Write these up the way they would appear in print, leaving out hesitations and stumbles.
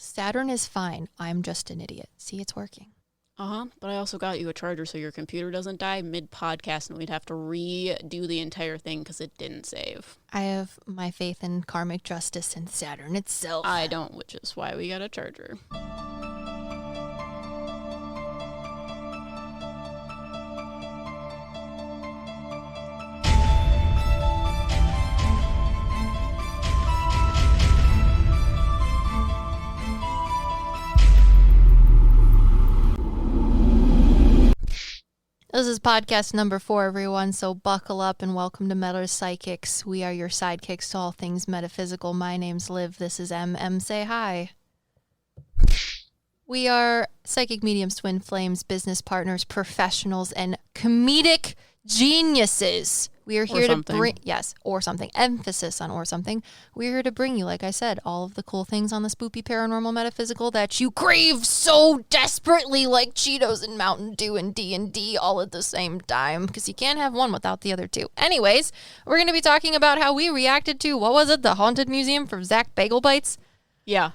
Saturn is fine. I'm just an idiot. See, it's working. But I also got you a charger so your computer doesn't die mid-podcast and we'd have to redo the entire thing because it didn't save. I have my faith in karmic justice and Saturn itself. I don't, which is why we got a charger. This is podcast number 4, everyone, so buckle up and welcome to Meta PsycKicks. We are your sidekicks to all things metaphysical. My name's Liv. This is Em. Em, say hi. We are psychic mediums, twin flames, business partners, professionals, and comedic geniuses. We are here to bring, or something, emphasis on or something. We're here to bring you, like I said, all of the cool things on the spoopy paranormal metaphysical that you crave so desperately, like Cheetos and Mountain Dew and D&D all at the same time, because you can't have one without the other two. Anyways, we're going to be talking about how we reacted to, what was it, the Haunted Museum from Zak Bagans Bites? Yeah.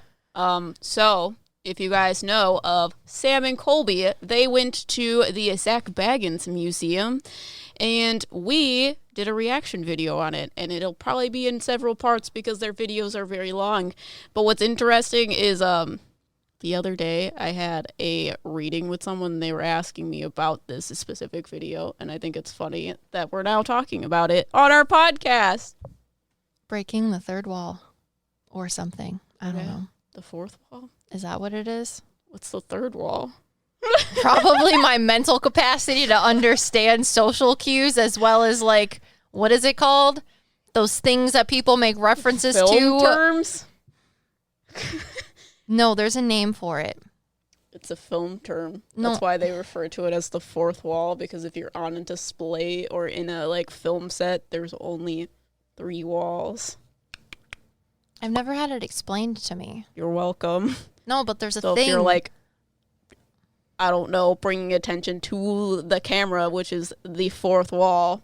So, if you guys know of Sam and Colby, they went to the Zak Bagans Museum, and we did a reaction video on it, and it'll probably be in several parts because their videos are very long. But what's interesting is the other day I had a reading with someone, and they were asking me about this specific video, and I think it's funny that we're now talking about it on our podcast. Breaking the third wall or something. I don't know. The fourth wall? Is that what it is? What's the third wall? Probably my mental capacity to understand social cues as well as, like, what is it called? Those things that people make references Film to. terms? No, there's a name for it. It's a film term. No. That's why they refer to it as the fourth wall, because if you're on a display or in a, like, film set, there's only 3 walls. I've never had it explained to me. You're welcome. No, but there's a so thing. If you're, like, I don't know, bringing attention to the camera, which is the fourth wall,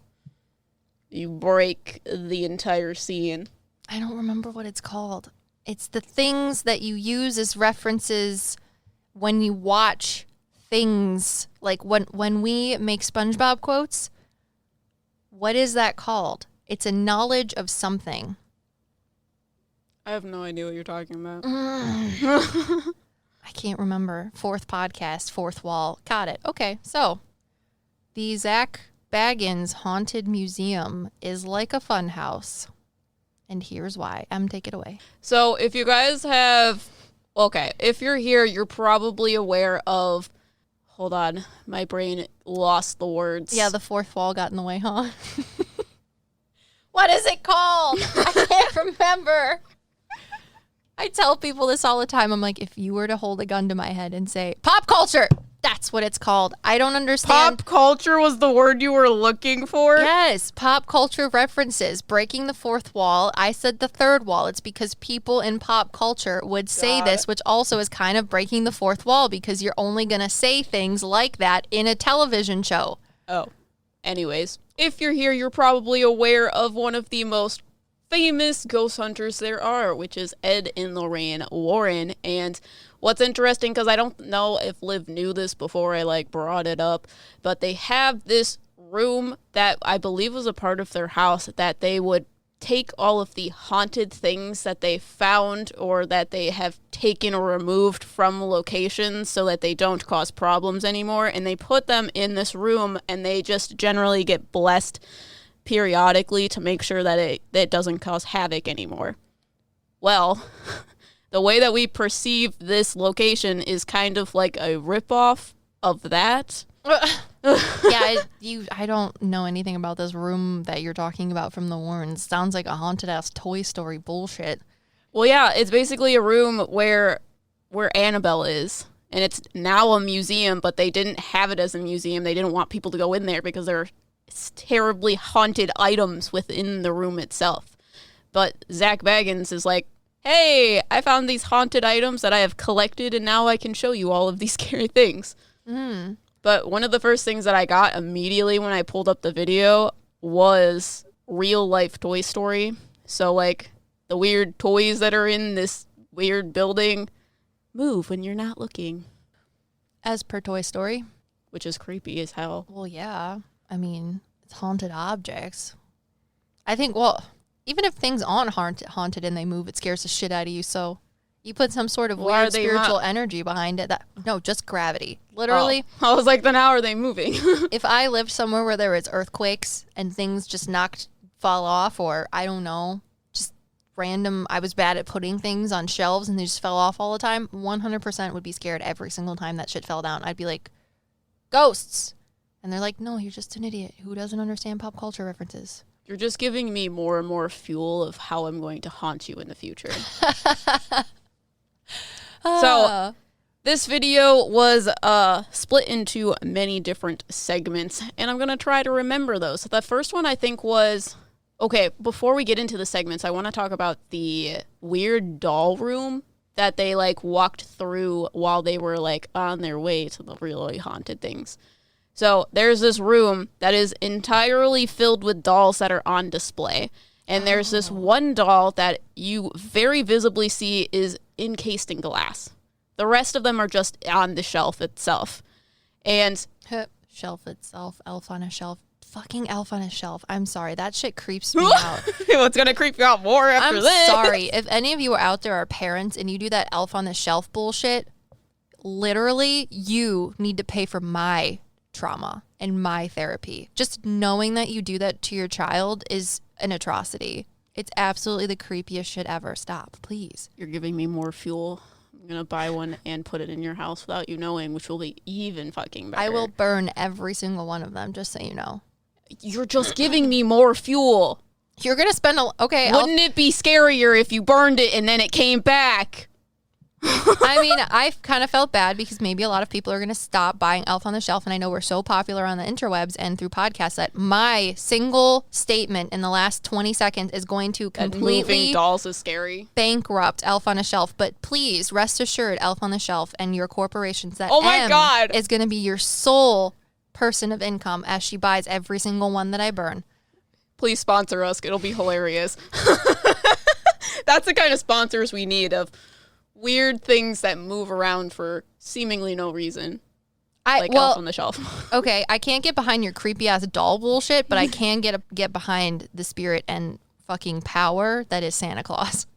you break the entire scene. I don't remember what it's called. It's the things that you use as references when you watch things. Like when we make SpongeBob quotes, what is that called? It's a knowledge of something. I have no idea what you're talking about. I can't remember. 4th podcast, 4th wall. Got it. Okay, so the Zak Bagans Haunted Museum is like a funhouse. And here's why. Take it away. So if you guys have... Okay, if you're here, you're probably aware of... Hold on. My brain lost the words. Yeah, the 4th wall got in the way, huh? What is it called? I can't remember. I tell people this all the time. I'm like, if you were to hold a gun to my head and say, pop culture, that's what it's called. I don't understand. Pop culture was the word you were looking for? Yes, pop culture references. Breaking the 4th wall. I said the 3rd wall. It's because people in pop culture would say this, which also is kind of breaking the 4th wall because you're only going to say things like that in a television show. Oh. Anyways, if you're here, you're probably aware of one of the most famous ghost hunters there are, which is Ed and Lorraine Warren. And what's interesting, because I don't know if Liv knew this before I brought it up, but they have this room that I believe was a part of their house that they would take all of the haunted things that they found or that they have taken or removed from locations so that they don't cause problems anymore, and they put them in this room, and they just generally get blessed periodically to make sure that it doesn't cause havoc anymore. Well, the way that we perceive this location is kind of like a ripoff of that. Yeah, I don't know anything about this room that you're talking about from the Warrens. Sounds like a haunted-ass Toy Story bullshit. Well, yeah, it's basically a room where Annabelle is. And it's now a museum, but they didn't have it as a museum. They didn't want people to go in there because there are terribly haunted items within the room itself. But Zak Bagans is like, hey, I found these haunted items that I have collected, and now I can show you all of these scary things. Mm. But one of the first things that I got immediately when I pulled up the video was real-life Toy Story. So, the weird toys that are in this weird building, move when you're not looking. As per Toy Story. Which is creepy as hell. Well, yeah. I mean, it's haunted objects. I think, well, even if things aren't haunted and they move, it scares the shit out of you. So you put some sort of weird spiritual energy behind it. No, just gravity. Literally. Oh. I was like, then how are they moving? If I lived somewhere where there was earthquakes and things just fall off, or I don't know, just random, I was bad at putting things on shelves and they just fell off all the time, 100% would be scared every single time that shit fell down. I'd be like, ghosts. And they're like, no, you're just an idiot who doesn't understand pop culture references. You're just giving me more and more fuel of how I'm going to haunt you in the future. So this video was split into many different segments, and I'm going to try to remember those. So the first one I think was, okay, before we get into the segments, I want to talk about the weird doll room that they like walked through while they were like on their way to the really haunted things. So there's this room that is entirely filled with dolls that are on display. And there's this one doll that you very visibly see is encased in glass. The rest of them are just on the shelf itself. And shelf itself, elf on a shelf. Fucking elf on a shelf. I'm sorry. That shit creeps me out. What's going to creep you out more after this? I'm sorry. If any of you out there are parents and you do that elf on the shelf bullshit, literally, you need to pay for my trauma and my therapy. Just knowing that you do that to your child is an atrocity. It's absolutely the creepiest shit ever. Stop, please. You're giving me more fuel. I'm going to buy one and put it in your house without you knowing, which will be even fucking better. I will burn every single one of them, just so you know. You're just giving me more fuel. You're going to spend okay. Wouldn't it be scarier if you burned it and then it came back? I mean, I kind of felt bad because maybe a lot of people are going to stop buying Elf on the Shelf. And I know we're so popular on the interwebs and through podcasts that my single statement in the last 20 seconds is going to completely moving dolls is scary. Bankrupt Elf on the Shelf. But please rest assured, Elf on the Shelf and your corporations, that God is going to be your sole person of income as she buys every single one that I burn. Please sponsor us. It'll be hilarious. That's the kind of sponsors we need, of weird things that move around for seemingly no reason. Elf on the Shelf. Okay, I can't get behind your creepy ass doll bullshit, but I can get behind the spirit and fucking power that is Santa Claus.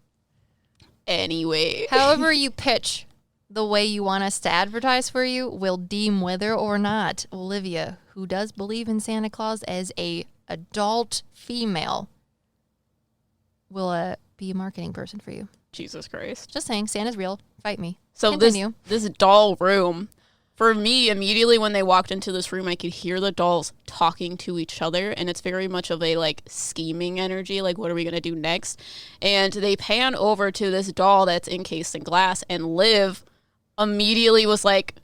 Anyway. However you pitch the way you want us to advertise for you, will deem whether or not Olivia, who does believe in Santa Claus as a adult female, will be a marketing person for you. Jesus Christ. Just saying, Santa's real. Fight me. So Continue. this doll room, for me, immediately when they walked into this room, I could hear the dolls talking to each other, and it's very much of a like scheming energy, like what are we going to do next? And they pan over to this doll that's encased in glass, and Liv immediately was like,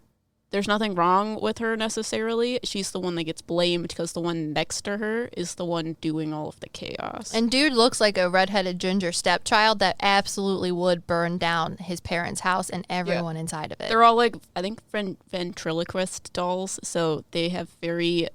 there's nothing wrong with her necessarily. She's the one that gets blamed because the one next to her is the one doing all of the chaos. And dude looks like a redheaded ginger stepchild that absolutely would burn down his parents' house and everyone inside of it. They're all like, I think, ventriloquist dolls, so they have very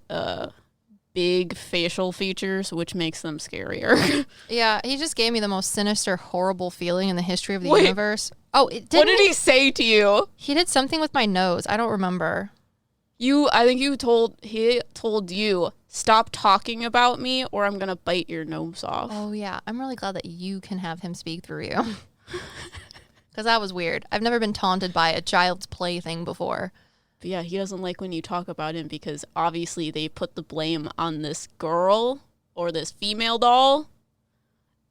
big facial features, which makes them scarier. Yeah, he just gave me the most sinister, horrible feeling in the history of the universe. Oh, what did he say to you? He did something with my nose. I don't remember. I think he told you, stop talking about me or I'm going to bite your nose off. Oh, yeah. I'm really glad that you can have him speak through you. Because that was weird. I've never been taunted by a child's plaything before. But yeah, he doesn't like when you talk about him because obviously they put the blame on this girl or this female doll.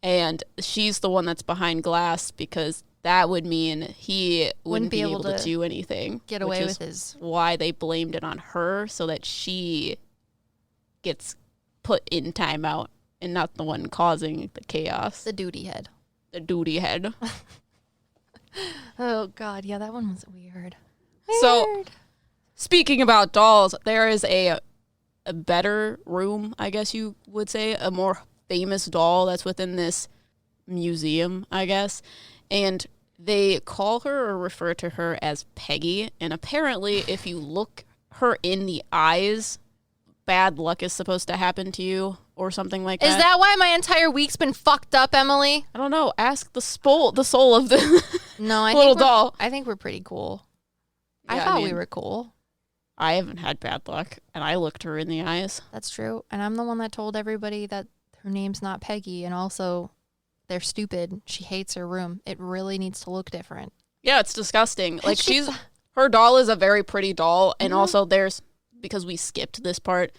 And she's the one that's behind glass because that would mean he wouldn't be able to do anything. Get away with his. Why they blamed it on her so that she gets put in timeout and not the one causing the chaos. The duty head. The duty head. Oh, God. Yeah, that one was weird. So, speaking about dolls, there is a better room, I guess you would say, a more famous doll that's within this museum, I guess. And they call her or refer to her as Peggy. And apparently, if you look her in the eyes, bad luck is supposed to happen to you. or something like that. Is that why my entire week's been fucked up, Emily? I don't know. Ask the soul of the little doll. I think we're pretty cool. Yeah, I thought we were cool. I haven't had bad luck, and I looked her in the eyes. That's true. And I'm the one that told everybody that her name's not Peggy, and also they're stupid. She hates her room. It really needs to look different. Yeah, it's disgusting. Like, her doll is a very pretty doll, and also because we skipped this part,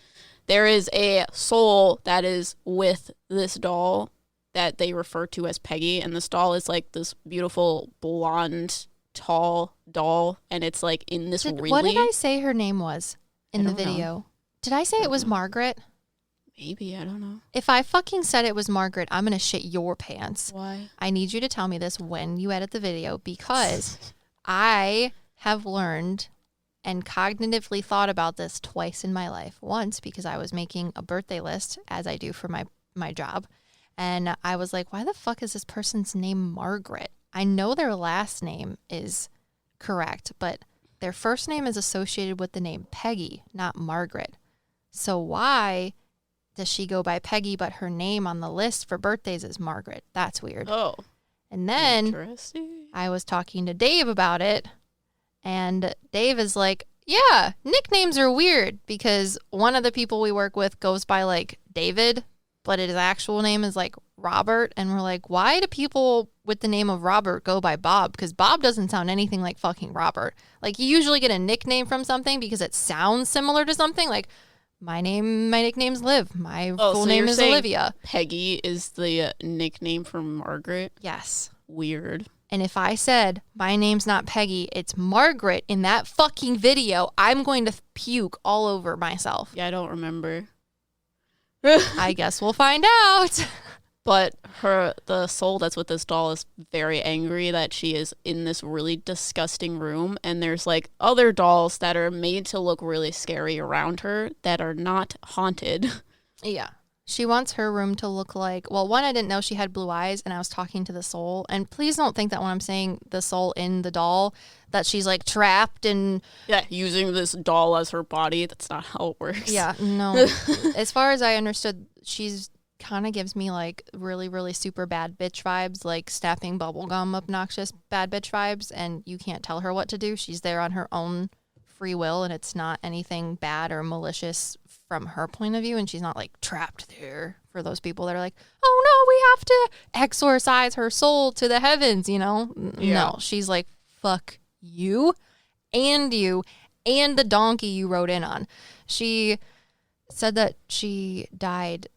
there is a soul that is with this doll that they refer to as Peggy, and this doll is like this beautiful blonde tall doll, and it's like in this What did I say her name was in the video? Know. Did I say it was Margaret? Maybe, I don't know. If I fucking said it was Margaret, I'm gonna shit your pants. Why? I need you to tell me this when you edit the video, because I have learned and cognitively thought about this twice in my life. Once because I was making a birthday list, as I do for my job, and I was like, why the fuck is this person's name Margaret? I know their last name is correct, but their first name is associated with the name Peggy, not Margaret. So why does she go by Peggy, but her name on the list for birthdays is Margaret? That's weird. Oh. And then I was talking to Dave about it, and Dave is like, yeah, nicknames are weird because one of the people we work with goes by like David, but his actual name is like Robert. And we're like, why do people with the name of Robert go by Bob? Because Bob doesn't sound anything like fucking Robert. Like, you usually get a nickname from something because it sounds similar to something. Like, my nickname's Liv. My full name is Olivia. Peggy is the nickname for Margaret? Yes. Weird. And if I said, my name's not Peggy, it's Margaret in that fucking video, I'm going to puke all over myself. Yeah, I don't remember. I guess we'll find out. But the soul that's with this doll is very angry that she is in this really disgusting room, and there's like other dolls that are made to look really scary around her that are not haunted. Yeah. She wants her room to look like, well, one, I didn't know she had blue eyes, and I was talking to the soul. And please don't think that when I'm saying the soul in the doll, that she's like trapped and... Yeah, using this doll as her body. That's not how it works. Yeah, no. As far as I understood, she's kind of gives me like really, really super bad bitch vibes, like snapping bubblegum obnoxious bad bitch vibes, and you can't tell her what to do. She's there on her own free will, and it's not anything bad or malicious from her point of view, and she's not like trapped there for those people that are like, oh no, we have to exorcise her soul to the heavens, you know? Yeah. No, she's like, fuck you and the donkey you rode in on. She said that she died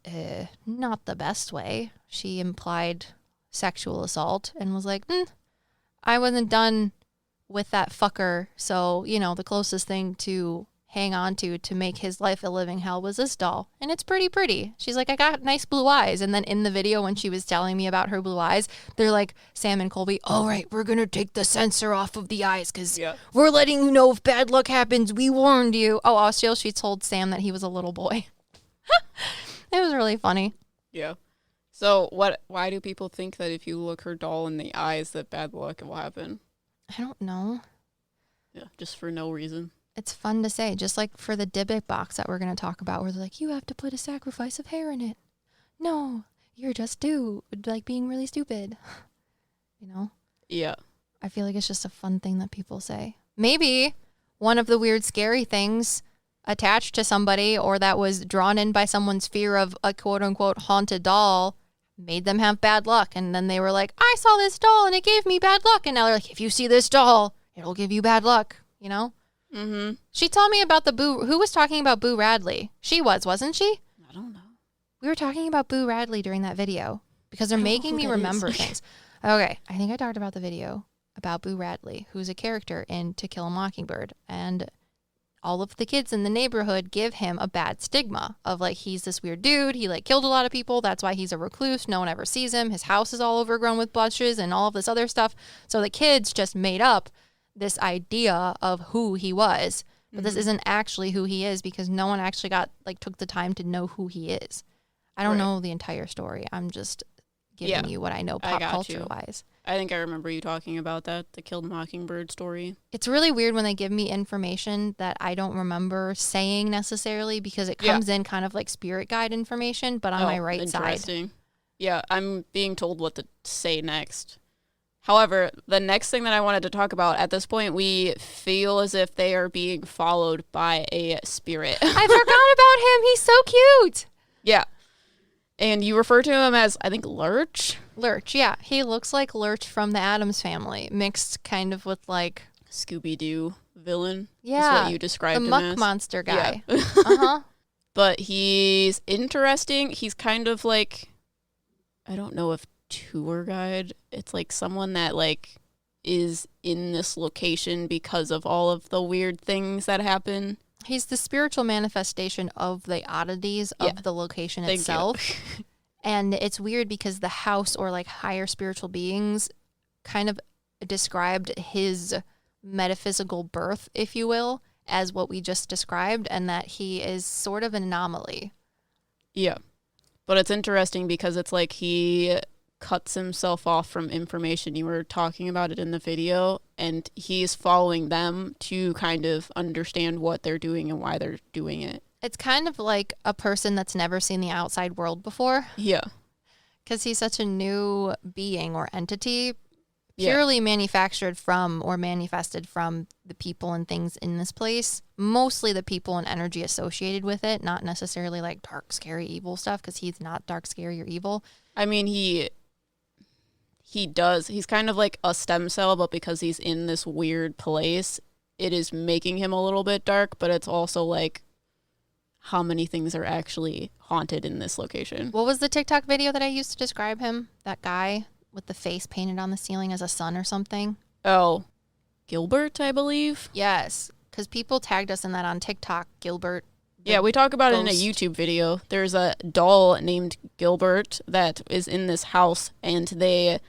not the best way. She implied sexual assault and was like, I wasn't done with that fucker, so, you know, the closest thing to hang on to make his life a living hell was this doll, and it's pretty. She's like, I got nice blue eyes. And then in the video when she was telling me about her blue eyes, they're like, Sam and Colby, all right, we're gonna take the sensor off of the eyes because we're letting you know if bad luck happens, we warned you. Oh, also she told Sam that he was a little boy. It was really funny. Yeah. So why do people think that if you look her doll in the eyes that bad luck will happen? I don't know. Yeah, just for no reason. It's fun to say, just like for the Dybbuk box that we're going to talk about, where they're like, you have to put a sacrifice of hair in it. No, you're just like being really stupid. You know? Yeah. I feel like it's just a fun thing that people say. Maybe one of the weird, scary things attached to somebody or that was drawn in by someone's fear of a quote-unquote haunted doll made them have bad luck. And then they were like, I saw this doll and it gave me bad luck. And now they're like, if you see this doll, it'll give you bad luck, you know? Mm-hmm. She told me about who was talking about Boo Radley? She wasn't she? I don't know. We were talking about Boo Radley during that video because they're making me remember things. Okay, I think I talked about the video about Boo Radley, who's a character in To Kill a Mockingbird, and all of the kids in the neighborhood give him a bad stigma of like, he's this weird dude, he like killed a lot of people, that's why he's a recluse, no one ever sees him, his house is all overgrown with bushes and all of this other stuff. So the kids just made up this idea of who he was, but this isn't actually who he is because no one actually took the time to know who he is. I don't know the entire story. I'm just giving you what I know pop culture-wise. I think I remember you talking about that, the Killed Mockingbird story. It's really weird when they give me information that I don't remember saying necessarily because it comes in kind of like spirit guide information, but on my right side. Yeah, I'm being told what to say next. However, the next thing that I wanted to talk about, at this point, we feel as if they are being followed by a spirit. I forgot about him. He's so cute. Yeah. And you refer to him as, I think, Lurch? Lurch, yeah. He looks like Lurch from the Addams Family, mixed kind of with like... Scooby-Doo villain. Yeah. Is what you described him as. The muck monster guy. Yeah. Uh-huh. But he's interesting. He's kind of like, I don't know if tour guide. It's like someone that like is in this location because of all of the weird things that happen. He's the spiritual manifestation of the oddities of the location itself. And it's weird because the house or like higher spiritual beings kind of described his metaphysical birth, if you will, as what we just described, and that he is sort of an anomaly. Yeah. But it's interesting because it's like he cuts himself off from information. You were talking about it in the video, and he's following them to kind of understand what they're doing and why they're doing it. It's kind of like a person that's never seen the outside world before. Yeah. Because he's such a new being or entity, purely manufactured from or manifested from the people and things in this place. Mostly the people and energy associated with it, not necessarily like dark, scary, evil stuff, because he's not dark, scary, or evil. I mean, he does. He's kind of like a stem cell, but because he's in this weird place, it is making him a little bit dark, but it's also like how many things are actually haunted in this location. What was the TikTok video that I used to describe him? That guy with the face painted on the ceiling as a sun or something? Oh, Gilbert, I believe? Yes, because people tagged us in that on TikTok, Gilbert. Yeah, we talk about it in a YouTube video. There's a doll named Gilbert that is in this house, and they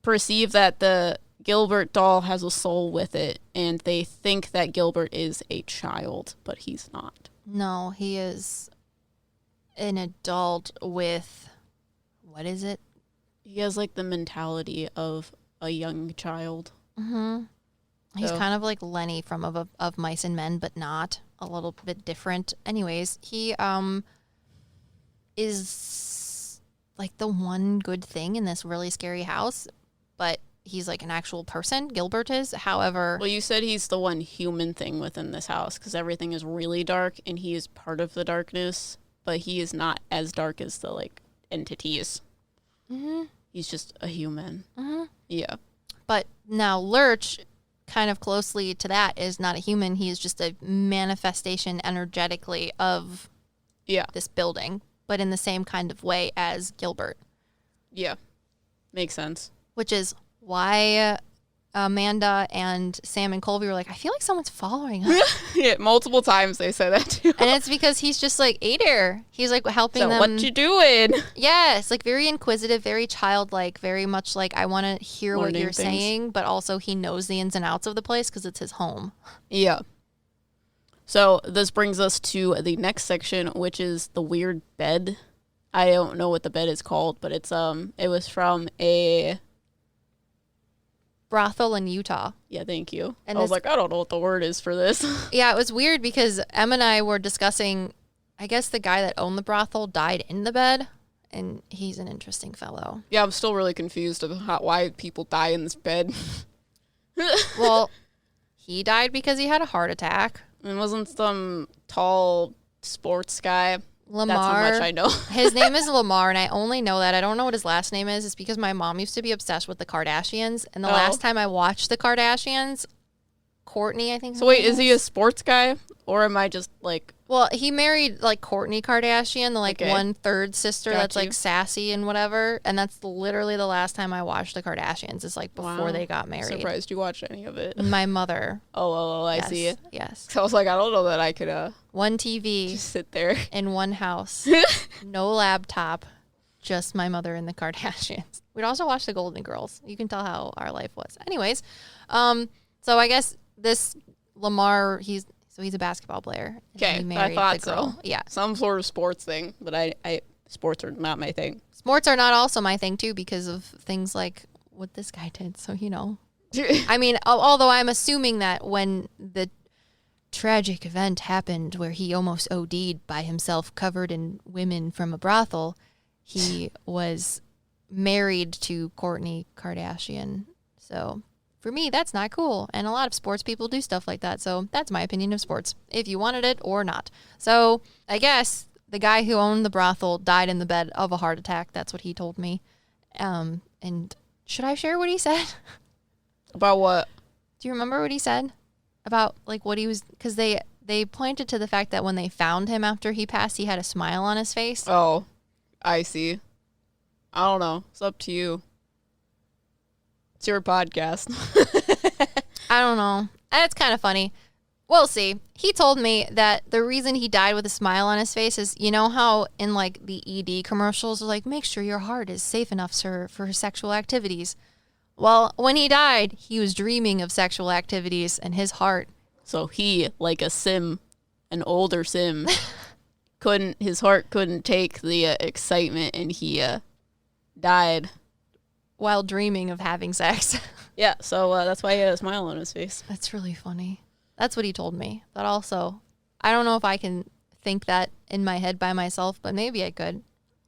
perceive that the Gilbert doll has a soul with it, and they think that Gilbert is a child, but he's not. No, he is an adult with, what is it? He has like the mentality of a young child. Mm-hmm. He's kind of like Lenny from of Mice and Men, but not. A little bit different. Anyways, he is like the one good thing in this really scary house, but he's like an actual person. Gilbert is. However... Well, you said he's the one human thing within this house because everything is really dark and he is part of the darkness, but he is not as dark as the like entities. Mm-hmm. He's just a human. Mm-hmm. Yeah. But now Lurch, kind of closely to that, is not a human. He is just a manifestation energetically of this building, but in the same kind of way as Gilbert. Yeah. Makes sense. Which is why Amanda and Sam and Colby were like, I feel like someone's following us. Yeah, multiple times they said that too. And it's because he's just like, Ader. He's like helping them. What you doing? Yes, like very inquisitive, very childlike, very much like I want to hear what you're saying, but also he knows the ins and outs of the place because it's his home. Yeah. So this brings us to the next section, which is the weird bed. I don't know what the bed is called, but it's it was from a brothel in Utah. Yeah, thank you. And I was like, I don't know what the word is for this. Yeah, it was weird because Em and I were discussing, I guess the guy that owned the brothel died in the bed, and he's an interesting fellow. Yeah, I'm still really confused about why people die in this bed. Well, he died because he had a heart attack. And wasn't some tall sports guy? Lamar. That's how much I know. His name is Lamar, and I only know that. I don't know what his last name is. It's because my mom used to be obsessed with the Kardashians, and the last time I watched the Kardashians, Kourtney, I think. So wait, is he a sports guy, or am I just like... Well, he married like Kourtney Kardashian, the like 1/3 sister that's like sassy and whatever, and that's literally the last time I watched the Kardashians. It's like before they got married. Surprised you watched any of it. My mother. Oh, I yes, see it. Yes. So I was like, I don't know that I could one TV just sit there in one house, no laptop, just my mother and the Kardashians. We'd also watch the Golden Girls. You can tell how our life was. Anyways, so I guess this Lamar, he's a basketball player. Okay, I thought so. Yeah. Some sort of sports thing, but I sports are not my thing. Sports are not also my thing, too, because of things like what this guy did. So, I mean, although I'm assuming that when the tragic event happened where he almost OD'd by himself covered in women from a brothel, he was married to Kourtney Kardashian. So for me, that's not cool. And a lot of sports people do stuff like that. So that's my opinion of sports, if you wanted it or not. So I guess the guy who owned the brothel died in the bed of a heart attack. That's what he told me. And should I share what he said? About what? Do you remember what he said? About like what he was, because they pointed to the fact that when they found him after he passed, he had a smile on his face. Oh, I see. I don't know. It's up to you. It's your podcast. I don't know. It's kind of funny. We'll see. He told me that the reason he died with a smile on his face is, you know how in like the ED commercials are like, make sure your heart is safe enough, sir, for sexual activities. Well, when he died, he was dreaming of sexual activities and his heart. So he, like a sim, an older sim, his heart couldn't take the excitement, and he died. While dreaming of having sex. Yeah, so that's why he had a smile on his face. That's really funny. That's what he told me. But also, I don't know if I can think that in my head by myself, but maybe I could.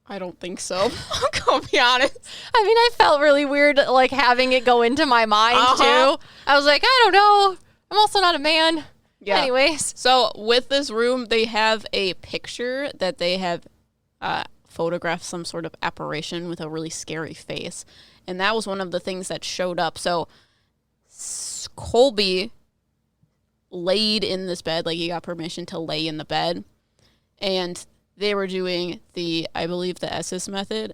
I don't think so. I'm gonna be honest. I mean, I felt really weird, like, having it go into my mind, too. I was like, I don't know. I'm also not a man. Yeah. Anyways. So, with this room, they have a picture that they have photographed some sort of apparition with a really scary face. And that was one of the things that showed up. So, Colby laid in this bed, like, he got permission to lay in the bed. And they were doing I believe the Esses method.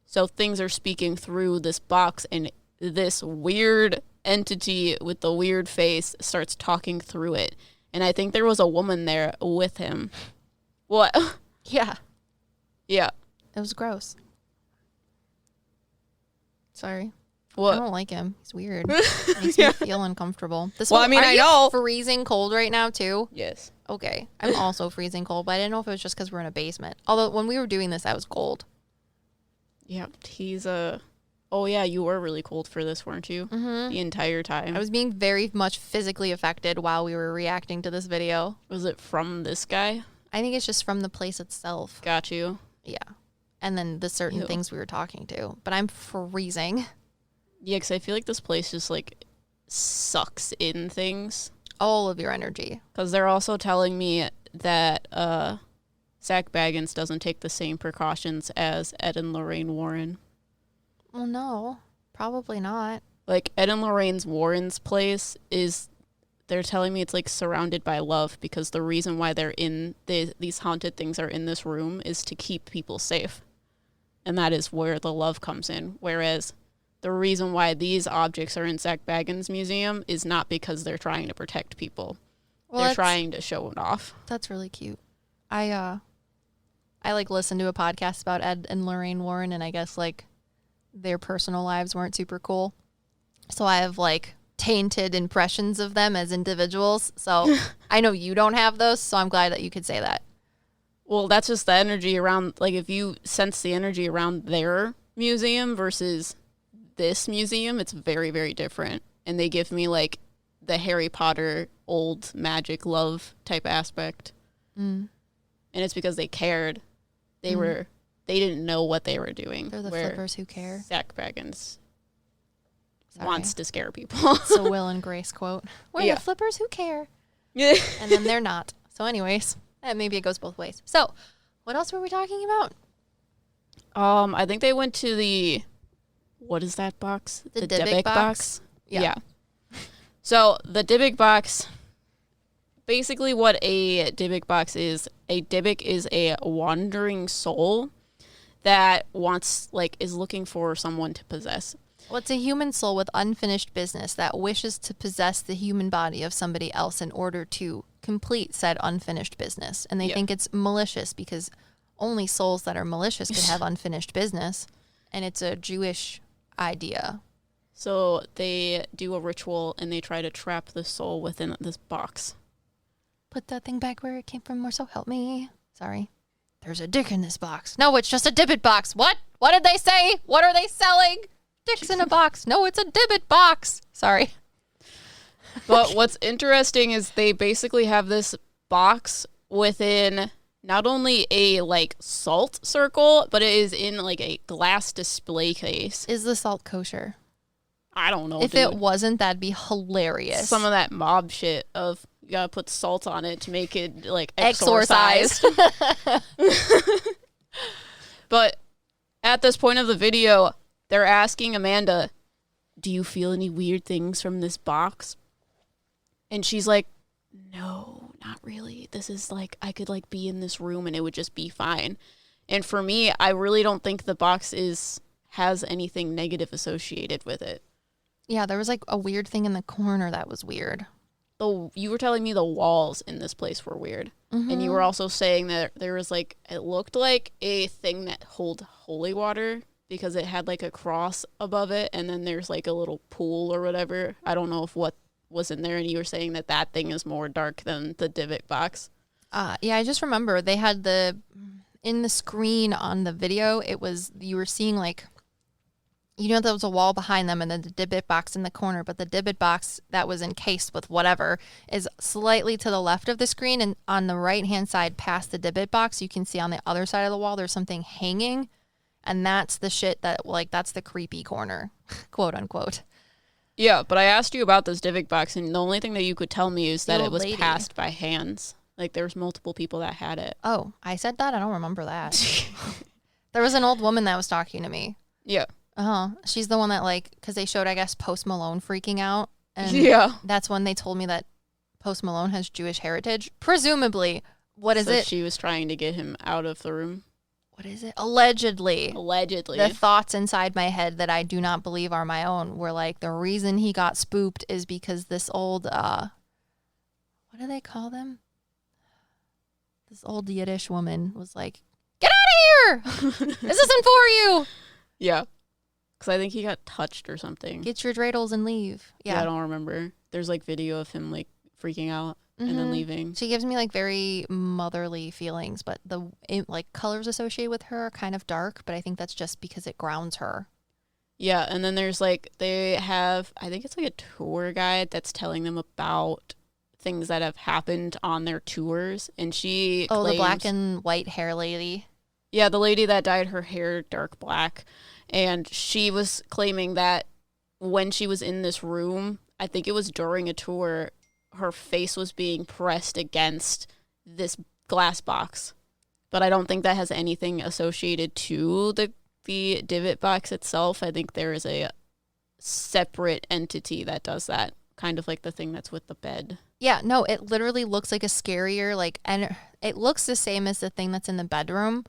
So things are speaking through this box, and this weird entity with the weird face starts talking through it. And I think there was a woman there with him. What? Yeah. Yeah. It was gross. Sorry. What? I don't like him. He's weird. Makes me feel uncomfortable. I know. Freezing cold right now, too? Yes. Okay. I'm also freezing cold, but I didn't know if it was just because we're in a basement. Although, when we were doing this, I was cold. Yeah, oh, yeah, you were really cold for this, weren't you? Mm-hmm. The entire time. I was being very much physically affected while we were reacting to this video. Was it from this guy? I think it's just from the place itself. Got you. Yeah. And then the certain things we were talking to. But I'm freezing. Yeah, because I feel like this place just, like, sucks in things. All of your energy. Because they're also telling me that Zak Bagans doesn't take the same precautions as Ed and Lorraine Warren. Well, no. Probably not. Like, Ed and Lorraine Warren's place they're telling me it's, like, surrounded by love, because the reason why they're in these haunted things are in this room is to keep people safe. And that is where the love comes in. Whereas the reason why these objects are in Zak Bagans Museum is not because they're trying to protect people. Well, they're trying to show it off. That's really cute. I like listened to a podcast about Ed and Lorraine Warren, and I guess like their personal lives weren't super cool. So I have like tainted impressions of them as individuals. So I know you don't have those, so I'm glad that you could say that. Well, that's just the energy around, like if you sense the energy around their museum versus this museum, it's very, very different. And they give me like the Harry Potter old magic love type aspect. And it's because they cared. They didn't know what they were doing. They're the flippers who care. Zak Bagans wants to scare people. It's a Will and Grace quote. We're the flippers who care. Yeah. And then they're not. So anyways, maybe it goes both ways. So what else were we talking about? I think they went to what is that box? The Dybbuk box? Yeah. So the Dybbuk box, basically what a Dybbuk box is, a Dybbuk is a wandering soul that is looking for someone to possess. Well, it's a human soul with unfinished business that wishes to possess the human body of somebody else in order to complete said unfinished business. And they think it's malicious because only souls that are malicious can have unfinished business. And it's a Jewish idea. So they do a ritual and they try to trap the soul within this box. Put that thing back where it came from, or so help me. Sorry. There's a dick in this box. No, it's just a Dybbuk box. What? What did they say? What are they selling? Dicks in a box. No, it's a Dybbuk box. Sorry. But what's interesting is they basically have this box within not only a like salt circle, but it is in like a glass display case. Is the salt kosher? I don't know. If it wasn't, that'd be hilarious. Some of that mob shit of you gotta put salt on it to make it like exorcised. But at this point of the video, they're asking Amanda, do you feel any weird things from this box? And she's like, no, not really. This is like, I could like be in this room and it would just be fine. And for me, I really don't think the box has anything negative associated with it. Yeah, there was like a weird thing in the corner that was weird. You were telling me the walls in this place were weird. Mm-hmm. And you were also saying that there was like, it looked like a thing that held holy water because it had like a cross above it. And then there's like a little pool or whatever. I don't know if what was in there. And you were saying that that thing is more dark than the Dybbuk box. Yeah, I just remember they had in the screen on the video, you were seeing like, there was a wall behind them and then the Dybbuk box in the corner, but the Dybbuk box that was encased with whatever is slightly to the left of the screen, and on the right-hand side past the Dybbuk box, you can see on the other side of the wall there's something hanging, and that's the shit that, like, that's the creepy corner, quote unquote. Yeah, but I asked you about this Dybbuk box, and the only thing that you could tell me is that it was lady. passed by hands. Like, there was multiple people that had it. Oh, I said that? I don't remember that. There was an old woman that was talking to me. Yeah. She's the one that, like, because they showed, I guess, Post Malone freaking out. And yeah. That's when they told me that Post Malone has Jewish heritage. Presumably. What is it? She was trying to get him out of the room. What is it? Allegedly. Allegedly. The thoughts inside my head that I do not believe are my own were like, the reason he got spooked is because this old, what do they call them? This old Yiddish woman was like, get out of here! This isn't for you! Yeah. Because I think he got touched or something. Get your dreidels and leave. Yeah. I don't remember. There's like video of him like freaking out and then leaving. She gives me like very motherly feelings, but the like colors associated with her are kind of dark, but I think that's just because it grounds her. Yeah, and then there's like, they have, I think it's like a tour guide that's telling them about things that have happened on their tours, and she claims, the black and white hair lady. Yeah, the lady that dyed her hair dark black. And she was claiming that when she was in this room, I think it was during a tour, her face was being pressed against this glass box. But I don't think that has anything associated to the Dybbuk box itself. I think there is a separate entity that does that, kind of like the thing that's with the bed. Yeah, no, it literally looks like a scarier, like, and it looks the same as the thing that's in the bedroom,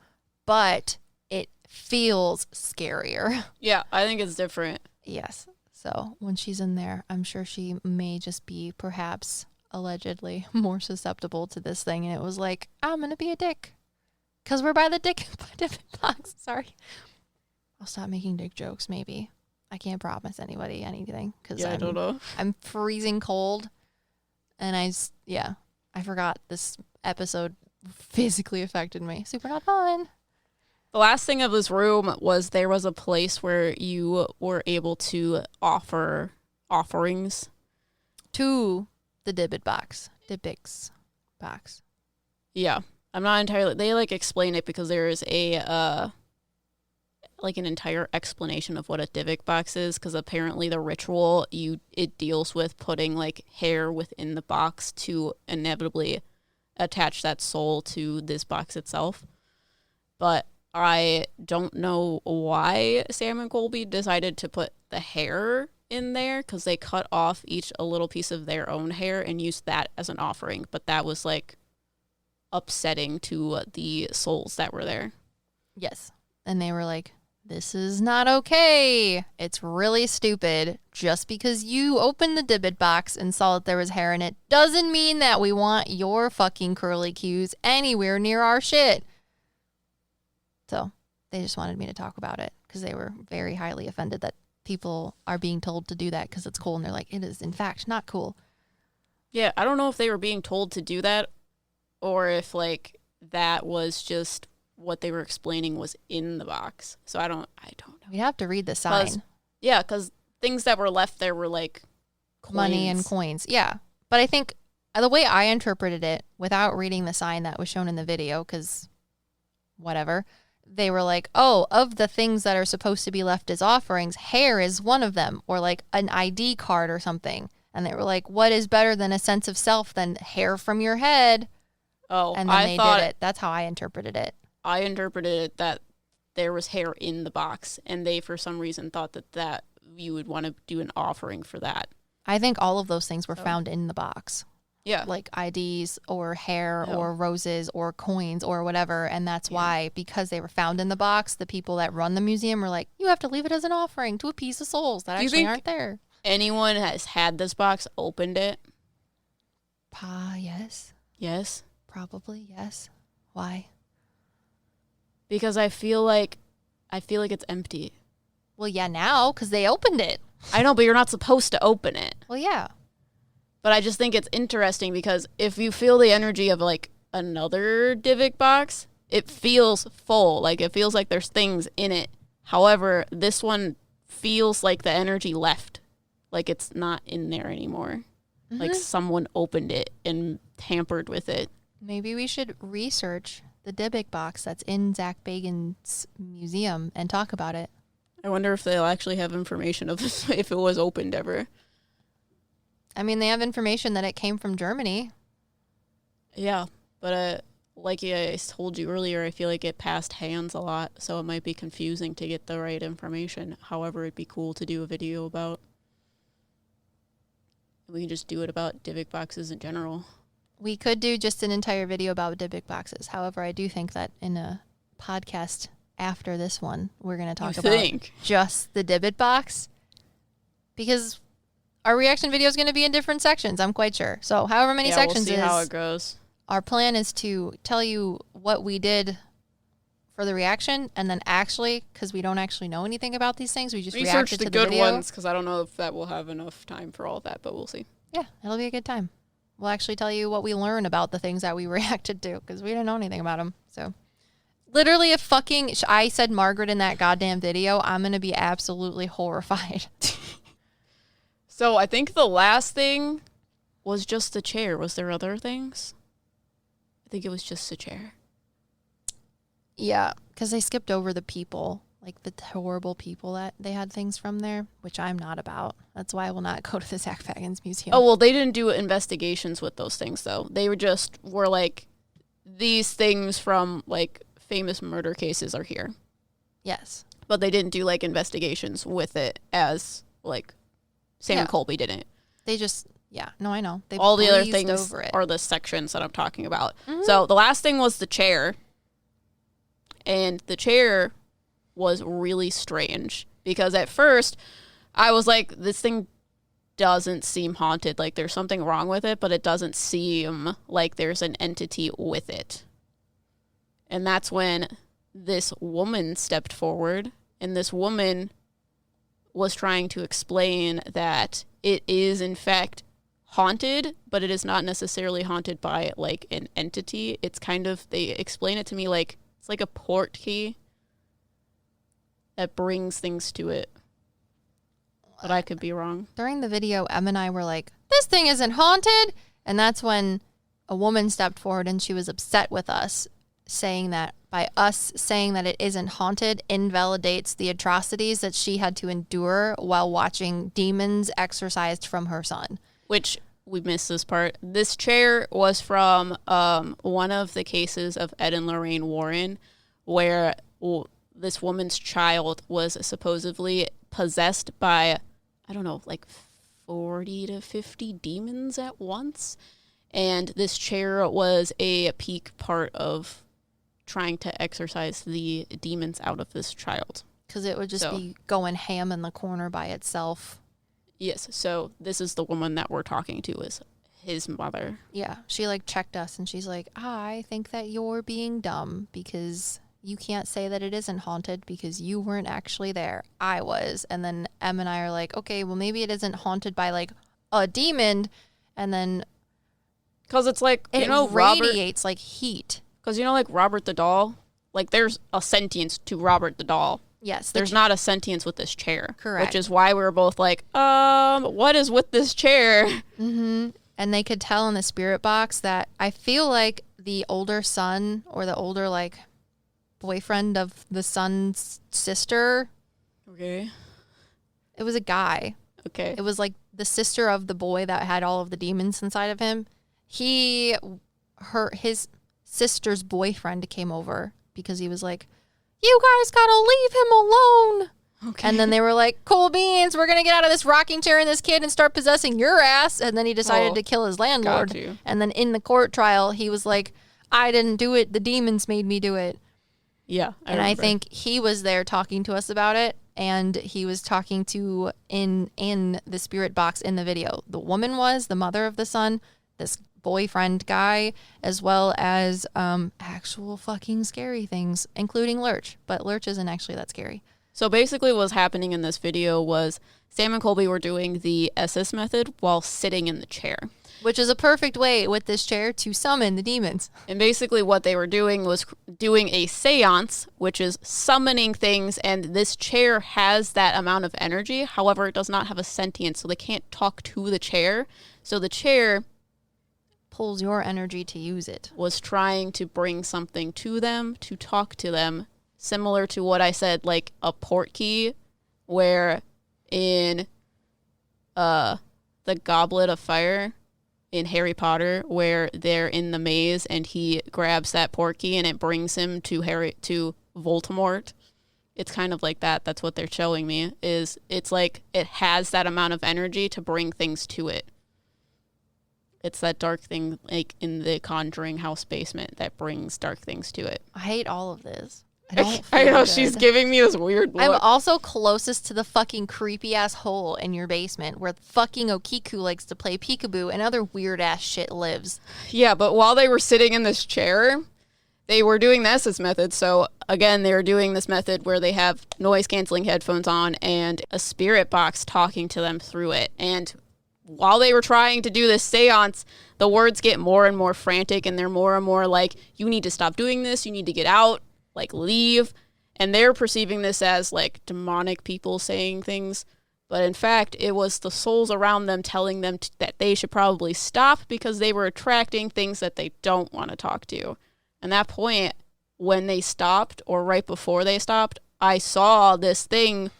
but it feels scarier. Yeah, I think it's different. Yes. So when she's in there, I'm sure she may just be perhaps allegedly more susceptible to this thing. And it was like, I'm going to be a dick because we're by the Dybbuk box. Sorry. I'll stop making dick jokes maybe. I can't promise anybody anything because I don't know. I'm freezing cold. And I forgot this episode physically affected me. Super not fun. The last thing of this room was there was a place where you were able to offer offerings to the Dybbuk box. Dybbuk's box. Yeah. I'm not entirely, they like explain it because there is a like an entire explanation of what a Dybbuk box is, because apparently the ritual it deals with putting like hair within the box to inevitably attach that soul to this box itself. But I don't know why Sam and Colby decided to put the hair in there, because they cut off each a little piece of their own hair and used that as an offering. But that was like upsetting to the souls that were there. Yes. And they were like, this is not okay. It's really stupid. Just because you opened the Dybbuk box and saw that there was hair in it doesn't mean that we want your fucking curly cues anywhere near our shit. So they just wanted me to talk about it because they were very highly offended that people are being told to do that because it's cool. And they're like, it is in fact not cool. Yeah, I don't know if they were being told to do that or if like that was just what they were explaining was in the box. So I don't know. We'd have to read the sign. Yeah, because things that were left there were like coins. Money and coins. Yeah. But I think the way I interpreted it, without reading the sign that was shown in the video, because whatever, they were like, oh, of the things that are supposed to be left as offerings, hair is one of them, or like an ID card or something. And they were like, what is better than a sense of self than hair from your head? Oh, and then they did it. That's how I interpreted it. I interpreted it that there was hair in the box, and they, for some reason, thought that you would want to do an offering for that. I think all of those things were found in the box. Yeah. Like IDs or hair or roses or coins or whatever. And that's why, because they were found in the box, the people that run the museum were like, you have to leave it as an offering to a piece of souls that actually aren't there. Anyone has had this box, opened it? Yes. Yes? Probably, yes. Why? Because I feel like it's empty. Well, yeah, now, because they opened it. I know, but you're not supposed to open it. Well, yeah. But I just think it's interesting because if you feel the energy of like another Dybbuk box, it feels full. Like it feels like there's things in it. However, this one feels like the energy left. Like it's not in there anymore. Mm-hmm. Like someone opened it and tampered with it. Maybe we should research the Dybbuk box that's in Zak Bagans Museum and talk about it. I wonder if they'll actually have information of this, if it was opened ever. I mean, they have information that it came from Germany. Yeah, but like I told you earlier, I feel like it passed hands a lot, so it might be confusing to get the right information. However, it'd be cool to do a video about. We can just do it about Dybbuk boxes in general. We could do just an entire video about Dybbuk boxes. However, I do think that in a podcast after this one, we're going to talk about just the Dybbuk box. Because our reaction video is going to be in different sections, I'm quite sure. So however many sections we'll see how it goes. Our plan is to tell you what we did for the reaction, and then actually, because we don't actually know anything about these things, we just reacted to the video. Research the good ones, because I don't know if that will have enough time for all of that, but we'll see. Yeah, it'll be a good time. We'll actually tell you what we learn about the things that we reacted to, because we didn't know anything about them. So literally if I said Margaret in that goddamn video, I'm going to be absolutely horrified. So I think the last thing was just the chair. Was there other things? I think it was just the chair. Yeah, because they skipped over the people, like the horrible people that they had things from there, which I'm not about. That's why I will not go to the Zak Bagans Museum. Oh, well, they didn't do investigations with those things, though. They were like, these things from, like, famous murder cases are here. Yes. But they didn't do, like, investigations with it as, like, Sam Colby didn't. They just, no, I know. All the other things are the sections that I'm talking about. Mm-hmm. So the last thing was the chair. And the chair was really strange. Because at first, I was like, this thing doesn't seem haunted. Like, there's something wrong with it, but it doesn't seem like there's an entity with it. And that's when this woman stepped forward. And this woman was trying to explain that it is, in fact, haunted, but it is not necessarily haunted by, like, an entity. It's kind of, they explain it to me like, it's like a port key that brings things to it. But I could be wrong. During the video, Em and I were like, this thing isn't haunted. And that's when a woman stepped forward and she was upset with us, saying that by us saying that it isn't haunted invalidates the atrocities that she had to endure while watching demons exorcised from her son. Which, we missed this part. This chair was from one of the cases of Ed and Lorraine Warren, where this woman's child was supposedly possessed by, I don't know, like 40 to 50 demons at once. And this chair was a peak part of trying to exorcise the demons out of this child. Because it would just be going ham in the corner by itself. Yes, so this is the woman that we're talking to, is his mother. Yeah, she like checked us and she's like, I think that you're being dumb because you can't say that it isn't haunted because you weren't actually there. I was. And then Em and I are like, okay, well maybe it isn't haunted by like a demon. And then because it's like, it radiates like heat. Because, like Robert the Doll, like, there's a sentience to Robert the doll. Yes. There's not a sentience with this chair. Correct. Which is why we were both like, what is with this chair? Mm-hmm. And they could tell in the spirit box that I feel like the older son or the older, like, boyfriend of the son's sister. Okay. It was a guy. Okay. It was like the sister of the boy that had all of the demons inside of him. His sister's boyfriend came over because he was like, you guys gotta leave him alone. Okay. And then they were like, cool beans, we're gonna get out of this rocking chair and this kid and start possessing your ass. And then he decided to kill his landlord. And then in the court trial, he was like, I didn't do it. The demons made me do it. Yeah. I think he was there talking to us about it. And he was talking to, in the spirit box in the video, the woman was the mother of the son, this boyfriend guy, as well as actual fucking scary things, including Lurch. But Lurch isn't actually that scary. So basically what was happening in this video was Sam and Colby were doing the SS method while sitting in the chair. Which is a perfect way with this chair to summon the demons. And basically what they were doing was doing a seance, which is summoning things, and this chair has that amount of energy. However, it does not have a sentience, so they can't talk to the chair. So the chair pulls your energy to use it. Was trying to bring something to them, to talk to them, similar to what I said, like a port key, where in the Goblet of Fire in Harry Potter, where they're in the maze and he grabs that port key and it brings him to Voldemort. It's kind of like that. That's what they're showing me. It's like it has that amount of energy to bring things to it. It's that dark thing, like in the Conjuring house basement, that brings dark things to it. I hate all of this. I know, she's giving me this weird look. I'm also closest to the fucking creepy ass hole in your basement where fucking Okiku likes to play peekaboo and other weird ass shit lives. Yeah, but while they were sitting in this chair, they were doing the SS method. So again, they were doing this method where they have noise canceling headphones on and a spirit box talking to them through it. And while they were trying to do this seance, the words get more and more frantic and they're more and more like, you need to stop doing this, you need to get out. Like, leave. And they're perceiving this as like demonic people saying things, but in fact it was the souls around them telling them that they should probably stop because they were attracting things that they don't want to talk to. And that point, when they stopped, or right before they stopped, I saw this thing,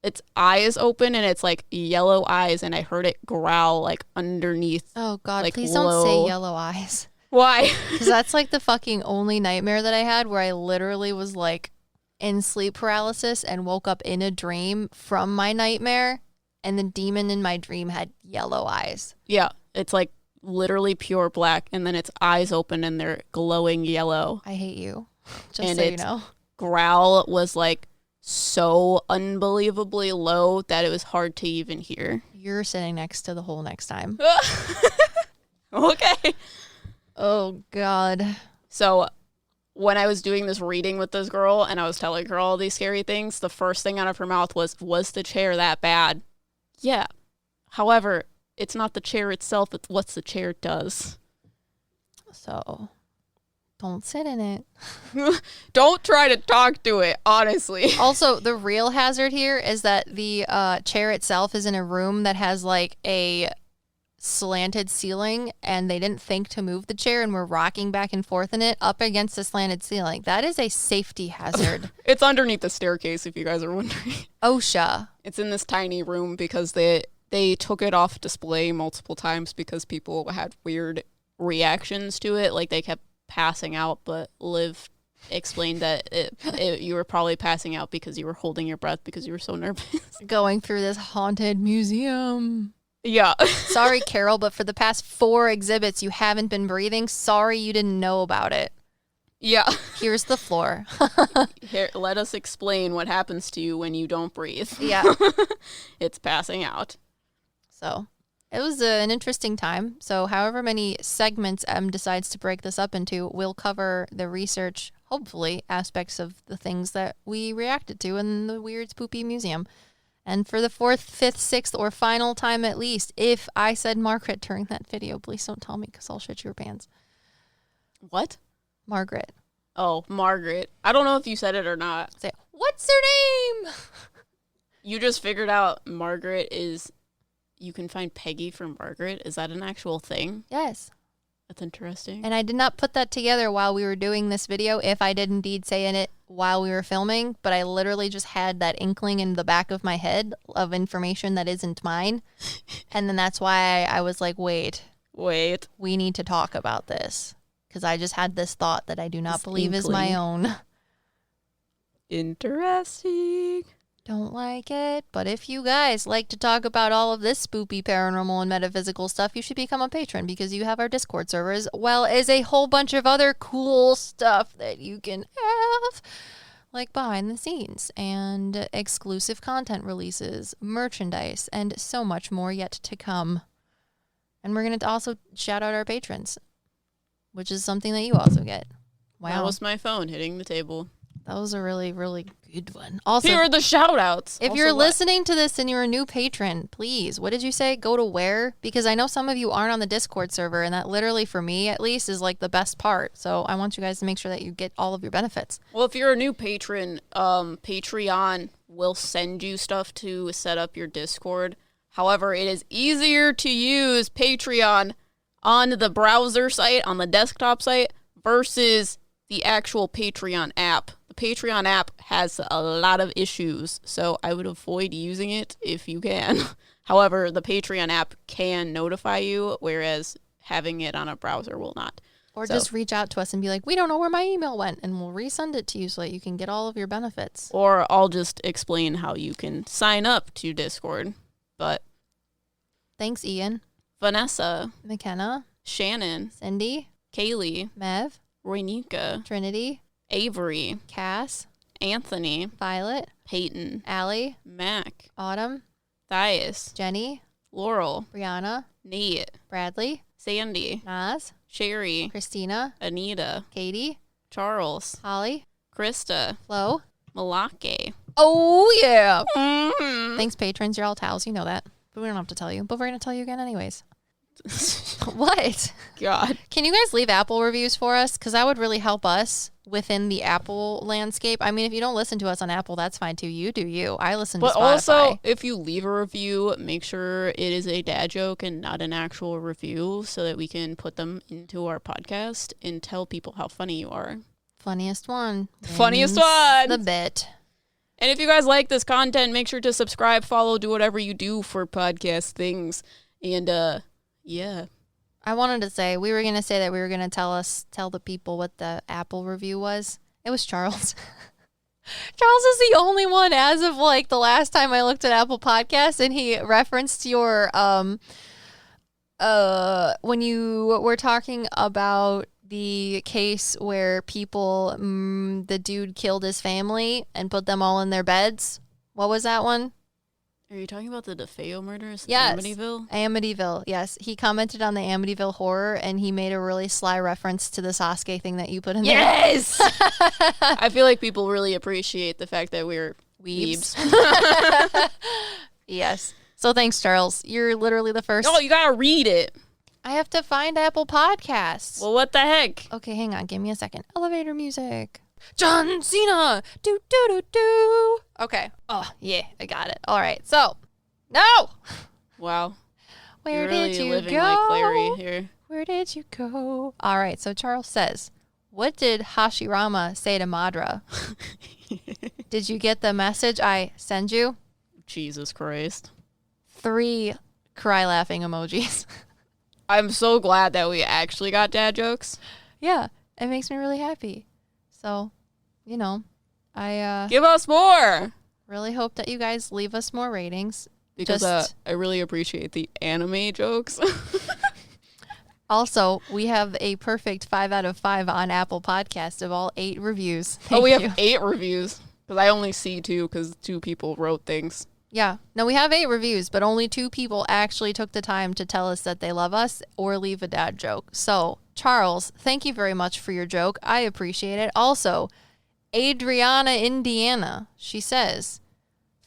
its eyes open and it's like yellow eyes, and I heard it growl like underneath. Oh god, like, please don't say yellow eyes. Why? Because that's like the fucking only nightmare that I had, where I literally was like in sleep paralysis and woke up in a dream from my nightmare, and the demon in my dream had yellow eyes. Yeah, it's like literally pure black, and then its eyes open and they're glowing yellow. I hate you. Just so you know. Growl was like so unbelievably low that it was hard to even hear. You're sitting next to the hole next time. Okay. Oh, God. So when I was doing this reading with this girl and I was telling her all these scary things, the first thing out of her mouth was the chair that bad? Yeah. However, it's not the chair itself, it's what the chair does. So, don't sit in it. Don't try to talk to it, honestly. Also, the real hazard here is that the chair itself is in a room that has like a slanted ceiling, and they didn't think to move the chair and we're rocking back and forth in it up against the slanted ceiling. That is a safety hazard. It's underneath the staircase, if you guys are wondering. OSHA. It's in this tiny room because they took it off display multiple times because people had weird reactions to it. Like, they kept passing out, but Liv explained that you were probably passing out because you were holding your breath because you were so nervous. Going through this haunted museum. Yeah. Sorry, Carol, but for the past 4 exhibits, you haven't been breathing. Sorry you didn't know about it. Yeah. Here's the floor. Here, let us explain what happens to you when you don't breathe. Yeah. It's passing out. So it was an interesting time. So however many segments Em decides to break this up into, we'll cover the research, hopefully, aspects of the things that we reacted to in the weird, spoopy museum. And for the 4th, 5th, 6th, or final time at least, if I said Margaret during that video, please don't tell me because I'll shit your pants. What? Margaret. Oh, Margaret. I don't know if you said it or not. Say, what's her name? You just figured out Margaret is... You can find Peggy from Margaret. Is that an actual thing? Yes. That's interesting. And I did not put that together while we were doing this video, if I did indeed say in it while we were filming, but I literally just had that inkling in the back of my head of information that isn't mine. And then that's why I was like, wait, we need to talk about this. Because I just had this thought that I do not believe is my own. Interesting. Don't like it, but if you guys like to talk about all of this spoopy paranormal and metaphysical stuff, you should become a patron because you have our Discord server as well as a whole bunch of other cool stuff that you can have, like behind the scenes and exclusive content releases, merchandise, and so much more yet to come. And we're going to also shout out our patrons, which is something that you also get. Wow. That was my phone hitting the table. That was a really, really good one. Also, here are the shout-outs. If you're listening to this and you're a new patron, please, what did you say? Go to where? Because I know some of you aren't on the Discord server, and that literally, for me at least, is like the best part. So I want you guys to make sure that you get all of your benefits. Well, if you're a new patron, Patreon will send you stuff to set up your Discord. However, it is easier to use Patreon on the browser site, on the desktop site, versus the actual Patreon app. Patreon app has a lot of issues, so I would avoid using it if you can. However, the Patreon app can notify you, whereas having it on a browser will not. Or just reach out to us and be like, we don't know where my email went, and we'll resend it to you so that you can get all of your benefits. Or I'll just explain how you can sign up to Discord. But thanks, Ian, Vanessa, McKenna, Shannon, Cindy, Kaylee, Mev, Roynika, Trinity, Avery, Cass, Anthony, Violet, Peyton, Allie, Mac, Autumn, Thias, Jenny, Laurel, Brianna, Nate, Bradley, Sandy, Naz, Sherry, Christina, Anita, Katie, Charles, Holly, Krista, Flo, Malake. Oh, yeah. Mm-hmm. Thanks, patrons. You're all towels. You know that. But we don't have to tell you. But we're going to tell you again anyways. What? God. Can you guys leave Apple reviews for us? Because that would really help us within the Apple landscape. I mean, if you don't listen to us on Apple, that's fine too. You do you. I listen to Spotify. But also, if you leave a review, make sure it is a dad joke and not an actual review so that we can put them into our podcast and tell people how funny you are. Funniest one. Funniest one. The bit. And if you guys like this content, make sure to subscribe, follow, do whatever you do for podcast things. And, yeah. I wanted to say, we were going to say that we were going to tell the people what the Apple review was. It was Charles. Charles is the only one as of like the last time I looked at Apple Podcasts, and he referenced your, when you were talking about the case where people, the dude killed his family and put them all in their beds. What was that one? Are you talking about the DeFeo murders? Yes. Amityville? Amityville, yes. He commented on the Amityville horror, and he made a really sly reference to the Sasuke thing that you put in there. Yes! I feel like people really appreciate the fact that we're weebs. Yes. So thanks, Charles. You're literally the first. No, you gotta read it. I have to find Apple Podcasts. Well, what the heck? Okay, hang on. Give me a second. Elevator music. John Cena. Do, do, do, do. Okay. Oh, yeah. I got it. All right. So, no. Wow. Where You're really did you living go? like Larry here. Where did you go? All right. So Charles says, what did Hashirama say to Madara? Did you get the message I send you? Jesus Christ. 3 cry laughing emojis. I'm so glad that we actually got dad jokes. Yeah. It makes me really happy. So, you know, I give us more. Really hope that you guys leave us more ratings. Because I really appreciate the anime jokes. Also, we have a perfect 5 out of 5 on Apple Podcast of all 8 reviews. We have 8 reviews. Because I only see 2 because 2 people wrote things. Yeah. No, we have 8 reviews, but only 2 people actually took the time to tell us that they love us or leave a dad joke. So, Charles, thank you very much for your joke. I appreciate it. Also, Adriana, Indiana, she says,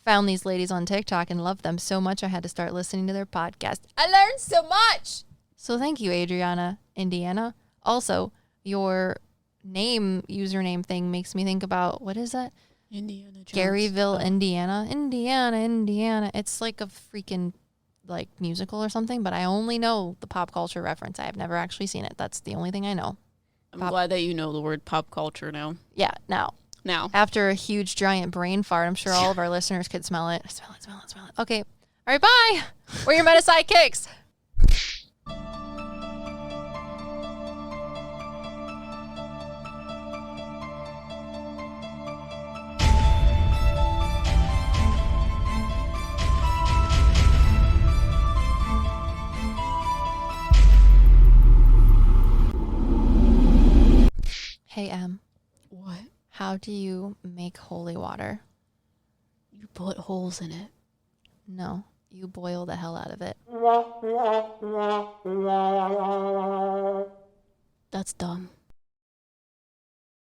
found these ladies on TikTok and loved them so much I had to start listening to their podcast. I learned so much. So thank you, Adriana, Indiana. Also, your username thing makes me think about, what is that? Indiana Jones. Garyville, Indiana. Indiana. It's like a freaking like musical or something, but I only know the pop culture reference. I have never actually seen it. That's the only thing I know. I'm glad that you know the word pop culture now. Yeah, now. After a huge giant brain fart, I'm sure all of our listeners could smell it. Smell it. Okay. All right, bye. We're your Meta PsycKicks. Hey, Em. What? How do you make holy water? You put holes in it. No, you boil the hell out of it. That's dumb.